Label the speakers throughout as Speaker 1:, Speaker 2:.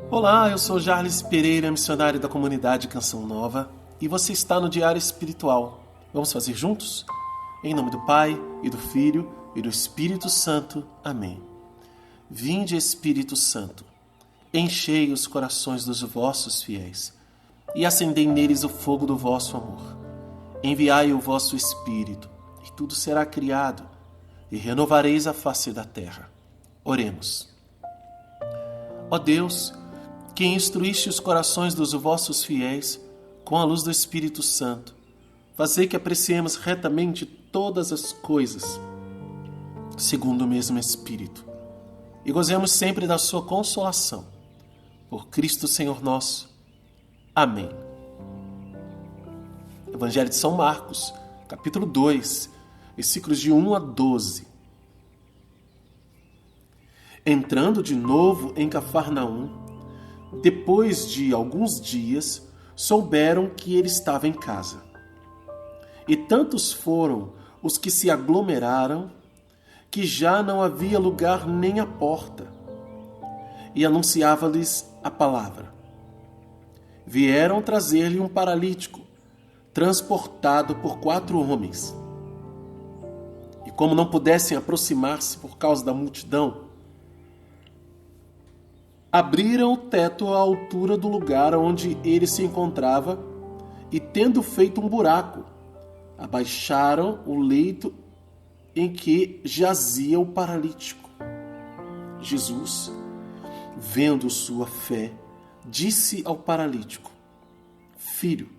Speaker 1: Olá, eu sou Jarles Pereira, missionário da comunidade Canção Nova, e você está no Diário Espiritual. Vamos fazer juntos? Em nome do Pai, e do Filho, e do Espírito Santo. Amém. Vinde, Espírito Santo, enchei os corações dos vossos fiéis, e acendei neles o fogo do vosso amor. Enviai o vosso Espírito, e tudo será criado, e renovareis a face da terra. Oremos. Ó Deus, que instruíste os corações dos vossos fiéis com a luz do Espírito Santo, fazei que apreciemos retamente todas as coisas, segundo o mesmo Espírito, e gozemos sempre da sua consolação. Por Cristo Senhor nosso. Amém. Evangelho de São Marcos, capítulo 2, versículos de 1 a 12. Entrando de novo em Cafarnaum, depois de alguns dias, souberam que ele estava em casa. E tantos foram os que se aglomeraram, que já não havia lugar nem à porta, e anunciava-lhes a palavra. Vieram trazer-lhe um paralítico, transportado por 4 homens. E como não pudessem aproximar-se por causa da multidão, abriram o teto à altura do lugar onde ele se encontrava e, tendo feito um buraco, abaixaram o leito em que jazia o paralítico. Jesus, vendo sua fé, disse ao paralítico: Filho,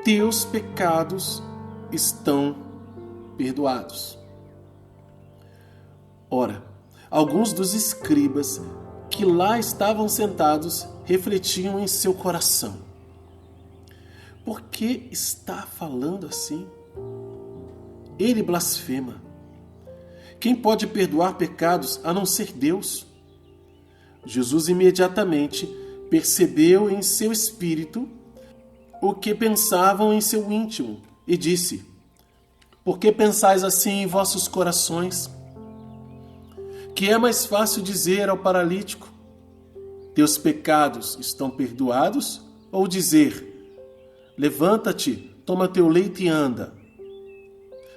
Speaker 1: teus pecados estão perdoados. Ora, alguns dos escribas que lá estavam sentados refletiam em seu coração: por que está falando assim? Ele blasfema. Quem pode perdoar pecados a não ser Deus? Jesus imediatamente percebeu em seu espírito o que pensavam em seu íntimo e disse: por que pensais assim em vossos corações? Que é mais fácil dizer ao paralítico: teus pecados estão perdoados, ou dizer: levanta-te, toma teu leito e anda?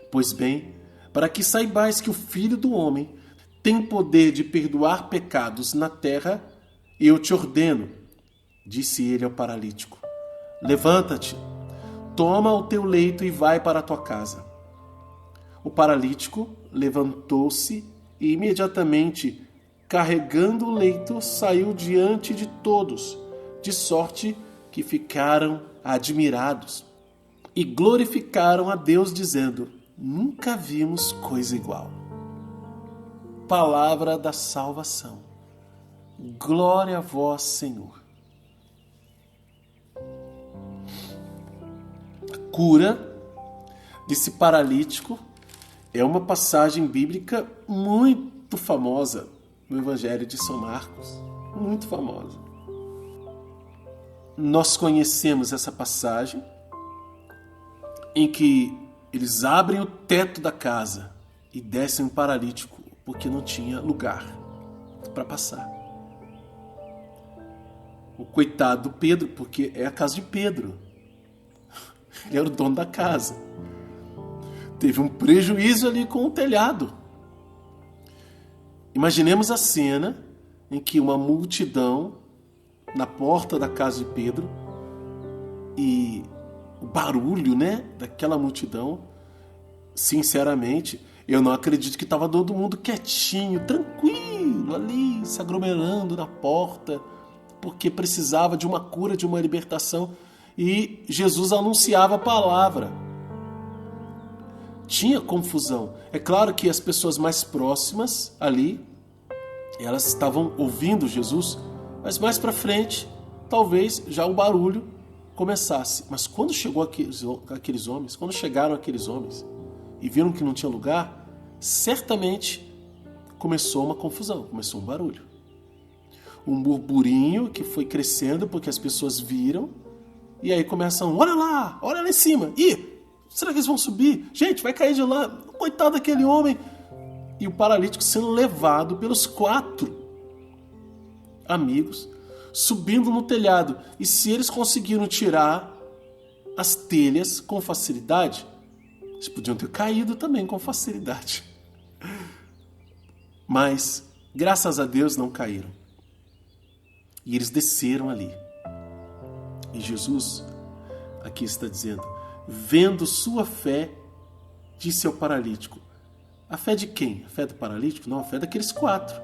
Speaker 1: Pois bem, para que saibais que o Filho do Homem tem poder de perdoar pecados na terra, eu te ordeno, disse ele ao paralítico: levanta-te, toma o teu leito e vai para a tua casa. O paralítico levantou-se e imediatamente, carregando o leito, saiu diante de todos, de sorte que ficaram admirados e glorificaram a Deus, dizendo: nunca vimos coisa igual. Palavra da salvação. Glória a vós, Senhor. A cura desse paralítico é uma passagem bíblica muito famosa no Evangelho de São Marcos. Muito famosa. Nós conhecemos essa passagem em que eles abrem o teto da casa e descem um paralítico porque não tinha lugar para passar. O coitado do Pedro, porque é a casa de Pedro. Ele era o dono da casa. Teve um prejuízo ali com o telhado. Imaginemos a cena em que uma multidão na porta da casa de Pedro e o barulho, daquela multidão. Sinceramente, eu não acredito que estava todo mundo quietinho, tranquilo ali, se aglomerando na porta, porque precisava de uma cura, de uma libertação, e Jesus anunciava a palavra. Tinha confusão. É claro que as pessoas mais próximas ali, elas estavam ouvindo Jesus, mas mais para frente, talvez já o barulho começasse. Mas quando chegou aqueles homens, quando chegaram aqueles homens e viram que não tinha lugar, certamente começou uma confusão, começou um barulho. Um burburinho que foi crescendo porque as pessoas viram, e aí começam: olha lá em cima, será que eles vão subir? Gente, vai cair de lá, coitado daquele homem. E o paralítico sendo levado pelos 4 amigos subindo no telhado. E se eles conseguiram tirar as telhas com facilidade, eles podiam ter caído também com facilidade. Mas, graças a Deus, não caíram. E eles desceram ali. E Jesus, aqui está dizendo, vendo sua fé, disse ao paralítico. A fé de quem? A fé do paralítico? Não, a fé daqueles 4.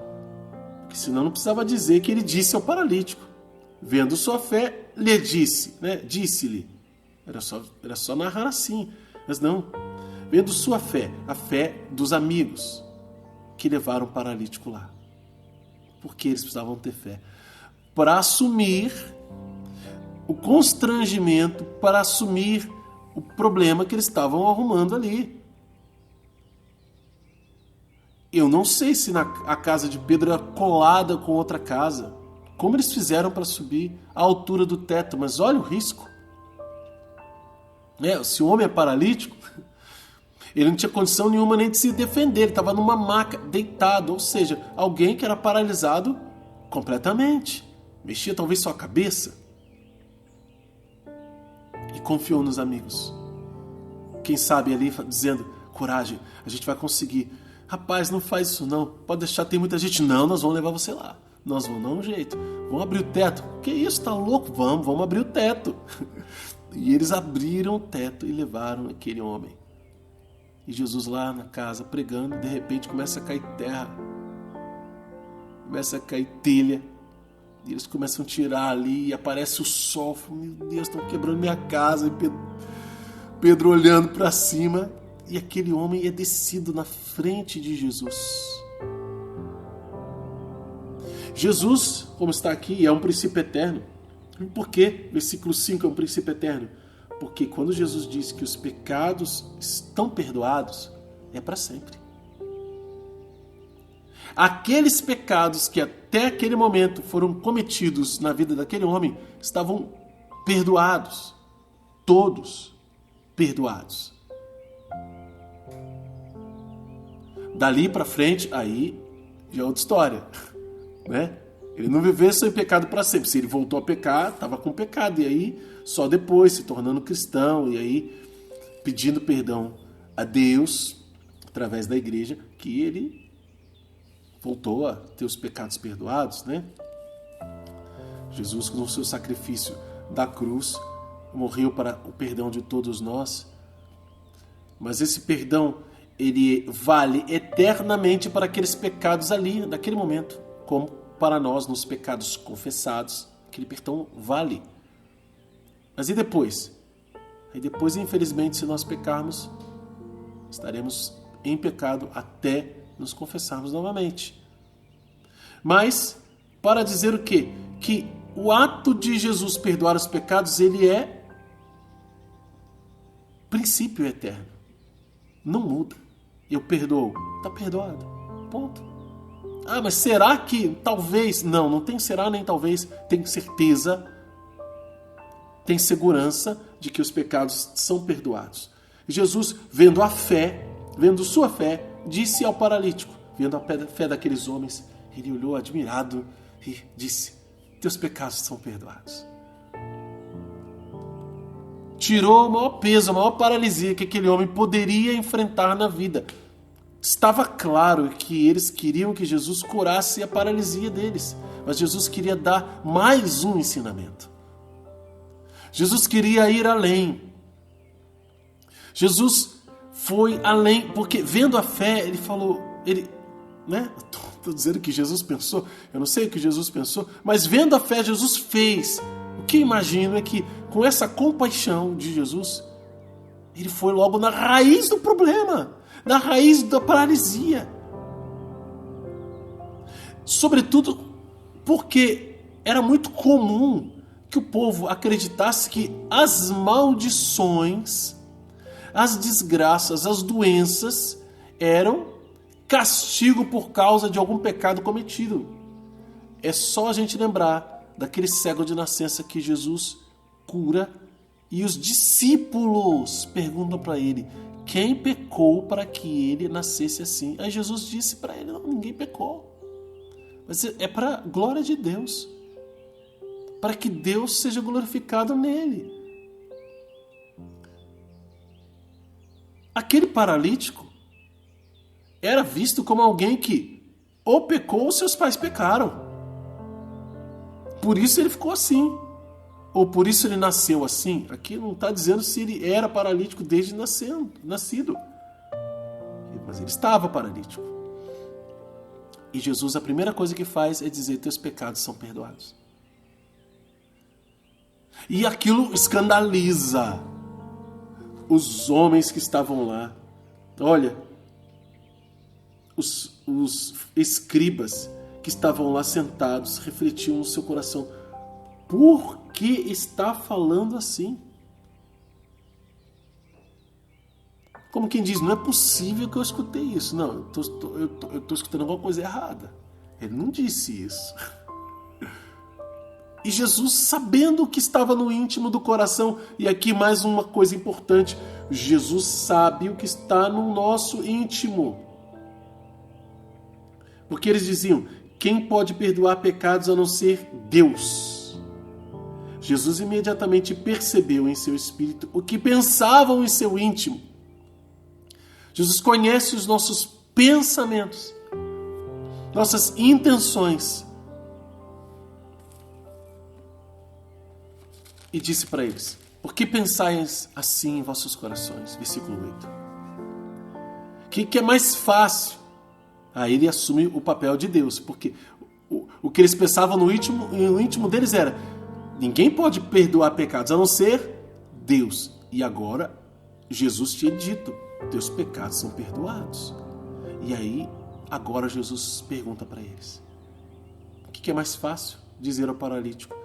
Speaker 1: Porque senão não precisava dizer que ele disse ao paralítico. Vendo sua fé, lhe disse, né? Disse-lhe. Era só narrar assim. Mas não. Vendo sua fé, a fé dos amigos que levaram o paralítico lá. Porque eles precisavam ter fé. Para assumir o constrangimento, para assumir o problema que eles estavam arrumando ali. Eu não sei se a casa de Pedro era colada com outra casa. Como eles fizeram para subir à altura do teto? Mas olha o risco. Se o homem é paralítico, ele não tinha condição nenhuma nem de se defender. Ele estava numa maca, deitado. Ou seja, alguém que era paralisado completamente. Mexia talvez só a cabeça. E confiou nos amigos. Quem sabe ali dizendo, coragem, a gente vai conseguir. Rapaz, não faz isso não. Pode deixar, tem muita gente. Não, nós vamos levar você lá. Nós vamos dar um jeito. Vamos abrir o teto. Que isso, tá louco? Vamos abrir o teto. E eles abriram o teto e levaram aquele homem. E Jesus lá na casa pregando, de repente começa a cair terra. Começa a cair telha. E eles começam a tirar ali e aparece o sol. Meu Deus, estão quebrando minha casa. E Pedro olhando para cima. E aquele homem é descido na frente de Jesus. Jesus, como está aqui, é um princípio eterno. E por quê? Versículo 5 é um princípio eterno. Porque quando Jesus diz que os pecados estão perdoados, é para sempre. Aqueles pecados que até aquele momento foram cometidos na vida daquele homem estavam perdoados. Todos perdoados. Dali para frente, aí já é outra história, né? Ele não viveu sem pecado para sempre. Se ele voltou a pecar, estava com pecado. E aí, só depois, se tornando cristão, e aí, pedindo perdão a Deus, através da igreja, que ele voltou a ter os pecados perdoados, né? Jesus, no seu sacrifício da cruz, morreu para o perdão de todos nós. Mas esse perdão, ele vale eternamente para aqueles pecados ali, naquele momento, como para nós nos pecados confessados, aquele perdão vale. Mas e depois? Aí depois, infelizmente, se nós pecarmos, estaremos em pecado até nos confessarmos novamente. Mas, para dizer o quê? Que o ato de Jesus perdoar os pecados, ele é princípio eterno. Não muda. Eu perdoo. Está perdoado. Ponto. Ah, mas será que talvez... Não tem será nem talvez. Tem certeza, tem segurança de que os pecados são perdoados. Jesus, vendo a fé, vendo sua fé, disse ao paralítico, vendo a fé daqueles homens, ele olhou admirado e disse, teus pecados são perdoados. Tirou o maior peso, a maior paralisia que aquele homem poderia enfrentar na vida. Estava claro que eles queriam que Jesus curasse a paralisia deles, mas Jesus queria dar mais um ensinamento. Jesus queria ir além. Jesus foi além, porque vendo a fé, ele falou, estou dizendo que Jesus pensou, eu não sei o que Jesus pensou, mas vendo a fé, Jesus fez. O que imagino é que com essa compaixão de Jesus, ele foi logo na raiz do problema, na raiz da paralisia. Sobretudo porque era muito comum que o povo acreditasse que as maldições, as desgraças, as doenças eram castigo por causa de algum pecado cometido. É só a gente lembrar daquele cego de nascença que Jesus cura e os discípulos perguntam para ele, quem pecou para que ele nascesse assim? Aí Jesus disse para ele, não, ninguém pecou. Mas é para a glória de Deus. para que Deus seja glorificado nele. Aquele paralítico era visto como alguém que ou pecou ou seus pais pecaram. Por isso ele ficou assim. Ou por isso ele nasceu assim. Aqui não está dizendo se ele era paralítico desde nascido. Mas ele estava paralítico. E Jesus, a primeira coisa que faz é dizer: teus pecados são perdoados. E aquilo escandaliza os homens que estavam lá. Olha, os escribas que estavam lá sentados refletiam no seu coração: por que está falando assim? Como quem diz, não é possível que eu escutei isso. Não, eu estou escutando alguma coisa errada. Ele não disse isso. E Jesus, sabendo o que estava no íntimo do coração, e aqui mais uma coisa importante, Jesus sabe o que está no nosso íntimo. Porque eles diziam: quem pode perdoar pecados a não ser Deus? Jesus imediatamente percebeu em seu espírito o que pensavam em seu íntimo. Jesus conhece os nossos pensamentos, nossas intenções. E disse para eles: por que pensais assim em vossos corações? Versículo 8. O que é mais fácil? Aí ele assume o papel de Deus, porque o que eles pensavam no íntimo deles era: ninguém pode perdoar pecados a não ser Deus. E agora Jesus tinha dito: teus pecados são perdoados. E aí agora Jesus pergunta para eles: o que é mais fácil? Dizer ao paralítico: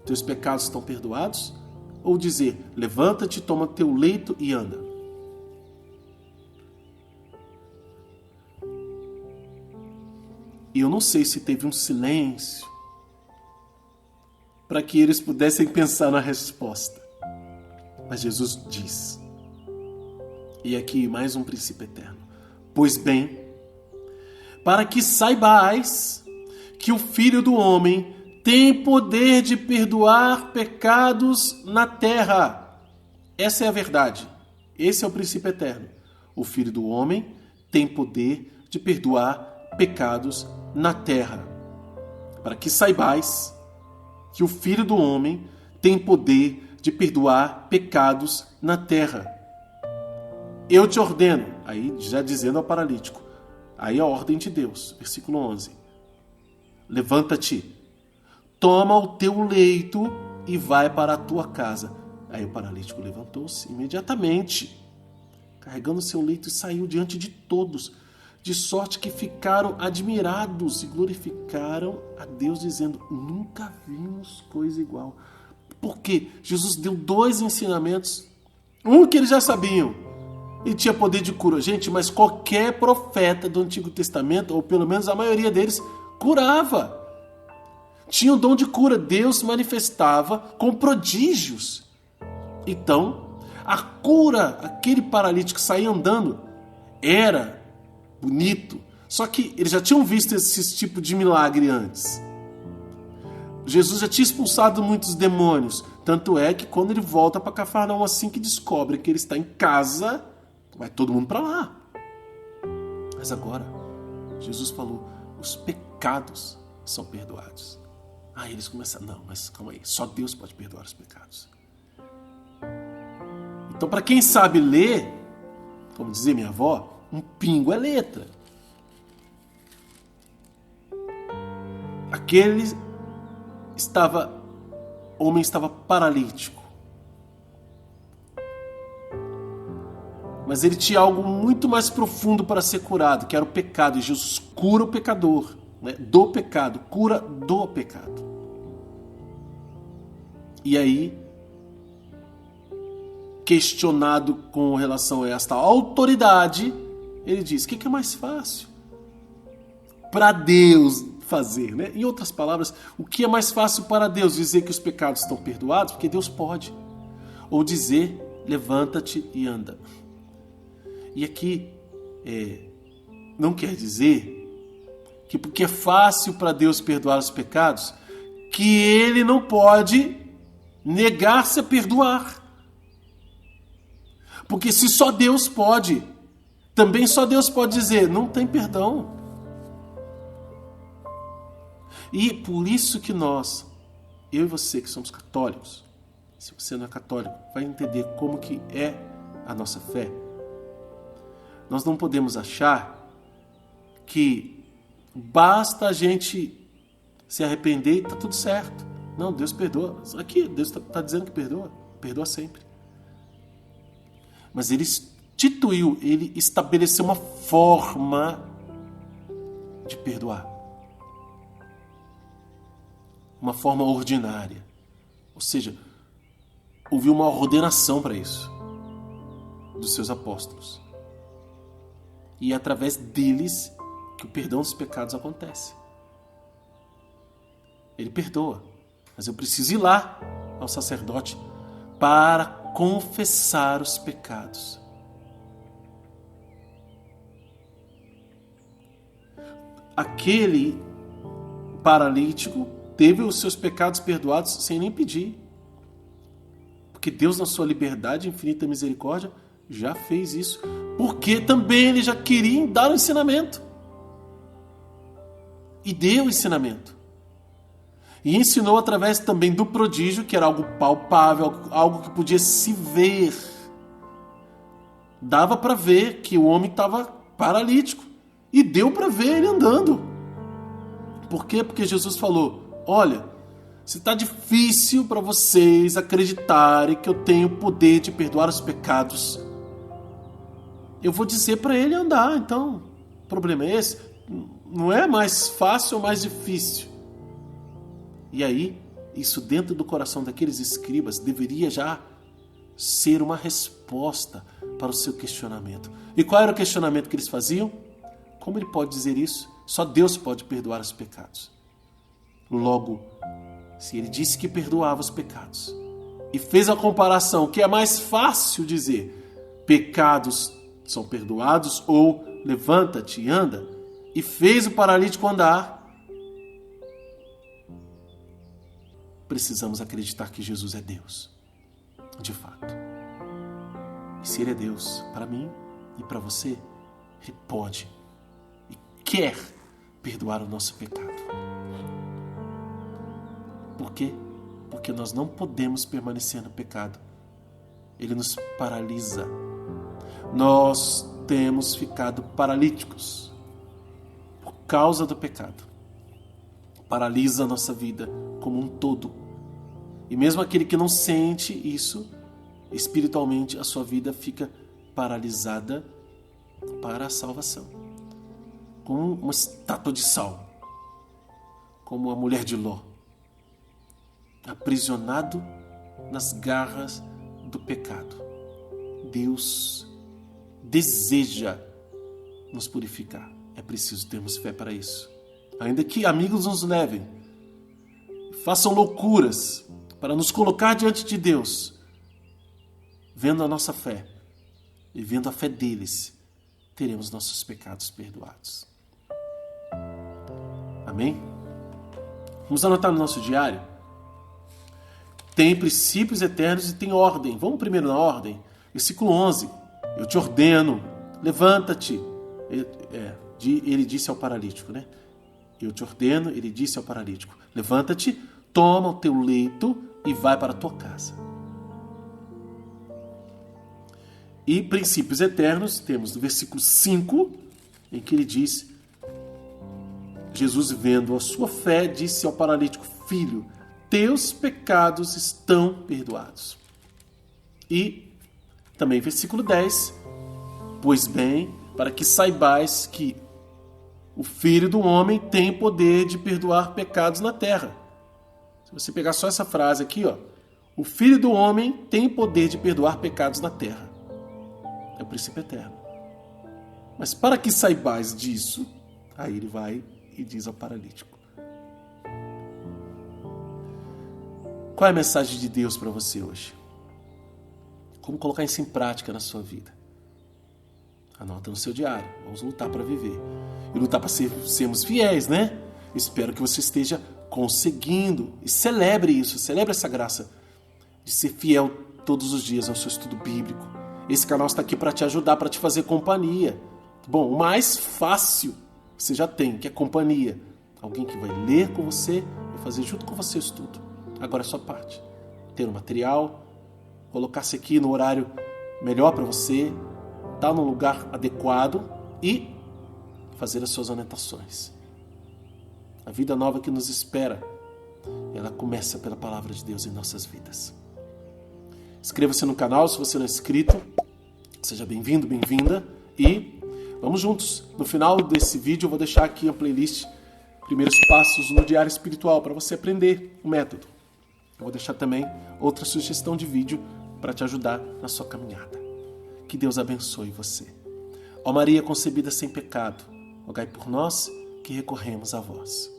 Speaker 1: teus pecados estão perdoados? Ou dizer: levanta-te, toma teu leito e anda? E eu não sei se teve um silêncio para que eles pudessem pensar na resposta. Mas Jesus diz, e aqui mais um princípio eterno: pois bem, para que saibais que o Filho do Homem tem poder de perdoar pecados na terra. Essa é a verdade. Esse é o princípio eterno. O Filho do Homem tem poder de perdoar pecados na terra. Para que saibais que o Filho do Homem tem poder de perdoar pecados na terra. Eu te ordeno, aí já dizendo ao paralítico, aí a ordem de Deus, versículo 11. Levanta-te, toma o teu leito e vai para a tua casa. Aí o paralítico levantou-se imediatamente, carregando o seu leito, e saiu diante de todos, de sorte que ficaram admirados e glorificaram a Deus, dizendo: nunca vimos coisa igual. Porque Jesus deu dois ensinamentos. Um que eles já sabiam: ele tinha poder de cura. Gente, mas qualquer profeta do Antigo Testamento, ou pelo menos a maioria deles, curava. Tinha o dom de cura. Deus se manifestava com prodígios. Então, a cura, aquele paralítico sair andando, era bonito. Só que eles já tinham visto esse tipo de milagre antes. Jesus já tinha expulsado muitos demônios. Tanto é que quando ele volta para Cafarnaum, assim que descobre que ele está em casa, vai todo mundo para lá. Mas agora, Jesus falou: os pecados são perdoados. Aí eles começam: não, mas calma aí, só Deus pode perdoar os pecados. Então, para quem sabe ler, como dizia minha avó, um pingo é letra. Aquele homem estava paralítico. Mas ele tinha algo muito mais profundo para ser curado, que era o pecado. E Jesus cura o pecador, né? Do pecado, cura do pecado. E aí, questionado com relação a esta autoridade, ele diz: o que é mais fácil para Deus fazer, né? Em outras palavras, o que é mais fácil para Deus? Dizer que os pecados estão perdoados, porque Deus pode, ou dizer: levanta-te e anda. E aqui não quer dizer que porque é fácil para Deus perdoar os pecados, que ele não pode negar-se a perdoar. Porque se só Deus pode, também só Deus pode dizer, não tem perdão. E por isso que nós, eu e você que somos católicos, se você não é católico, vai entender como que é a nossa fé. Nós não podemos achar que basta a gente se arrepender e está tudo certo. Não, Deus perdoa. Aqui, Deus está dizendo que perdoa. Perdoa sempre. Mas ele instituiu, ele estabeleceu uma forma de perdoar. Uma forma ordinária. Ou seja, houve uma ordenação para isso dos seus apóstolos. E é através deles que o perdão dos pecados acontece. Ele perdoa, mas eu preciso ir lá ao sacerdote para confessar os pecados. Aquele paralítico teve os seus pecados perdoados sem nem pedir. Porque Deus, na sua liberdade e infinita misericórdia, já fez isso. Porque também ele já queria dar o ensinamento. E deu o ensinamento. E ensinou através também do prodígio, que era algo palpável, algo que podia se ver. Dava para ver que o homem estava paralítico. E deu para ver ele andando. Por quê? Porque Jesus falou, olha, se está difícil para vocês acreditarem que eu tenho o poder de perdoar os pecados, eu vou dizer para ele andar. Então, o problema é esse? Não é mais fácil ou mais difícil? E aí, isso dentro do coração daqueles escribas deveria já ser uma resposta para o seu questionamento. E qual era o questionamento que eles faziam? Como ele pode dizer isso? Só Deus pode perdoar os pecados. Logo, se ele disse que perdoava os pecados e fez a comparação, que é mais fácil dizer, pecados são perdoados ou levanta-te e anda, e fez o paralítico andar, precisamos acreditar que Jesus é Deus, de fato. E se Ele é Deus, para mim e para você, Ele pode e quer perdoar o nosso pecado. Por quê? Porque nós não podemos permanecer no pecado. Ele nos paralisa. Nós temos ficado paralíticos por causa do pecado. Paralisa a nossa vida como um todo. E mesmo aquele que não sente isso, espiritualmente a sua vida fica paralisada para a salvação. Como uma estátua de sal. Como a mulher de Ló. Aprisionado nas garras do pecado. Deus deseja nos purificar. É preciso termos fé para isso. Ainda que amigos nos levem, façam loucuras para nos colocar diante de Deus, vendo a nossa fé e vendo a fé deles, teremos nossos pecados perdoados. Amém? Vamos anotar no nosso diário. Tem princípios eternos e tem ordem. Vamos primeiro na ordem. Versículo 11. Eu te ordeno, levanta-te. Ele disse ao paralítico, né? Eu te ordeno, ele disse ao paralítico, levanta-te, toma o teu leito e vai para a tua casa. E princípios eternos, temos no versículo 5, em que ele diz, Jesus, vendo a sua fé, disse ao paralítico, filho, teus pecados estão perdoados. E também versículo 10, pois bem, para que saibais que o Filho do Homem tem poder de perdoar pecados na terra. Se você pegar só essa frase aqui, ó, o Filho do Homem tem poder de perdoar pecados na terra. É o princípio eterno. Mas para que saibais disso, aí ele vai e diz ao paralítico. Qual é a mensagem de Deus para você hoje? Como colocar isso em prática na sua vida? Anota no seu diário. Vamos lutar para viver. E lutar para sermos fiéis, né? Espero que você esteja conseguindo. E celebre isso, celebre essa graça de ser fiel todos os dias ao seu estudo bíblico. Esse canal está aqui para te ajudar, para te fazer companhia. Bom, o mais fácil você já tem, que é companhia. Alguém que vai ler com você, vai fazer junto com você o estudo. Agora é a sua parte. Ter o material, colocar-se aqui no horário melhor para você, estar no lugar adequado e fazer as suas anotações. A vida nova que nos espera, ela começa pela palavra de Deus em nossas vidas. Inscreva-se no canal se você não é inscrito. Seja bem-vindo, bem-vinda. E vamos juntos. No final desse vídeo eu vou deixar aqui a playlist Primeiros Passos no Diário Espiritual para você aprender o método. Eu vou deixar também outra sugestão de vídeo para te ajudar na sua caminhada. Que Deus abençoe você. Ó Maria concebida sem pecado, rogai por nós que recorremos a vós.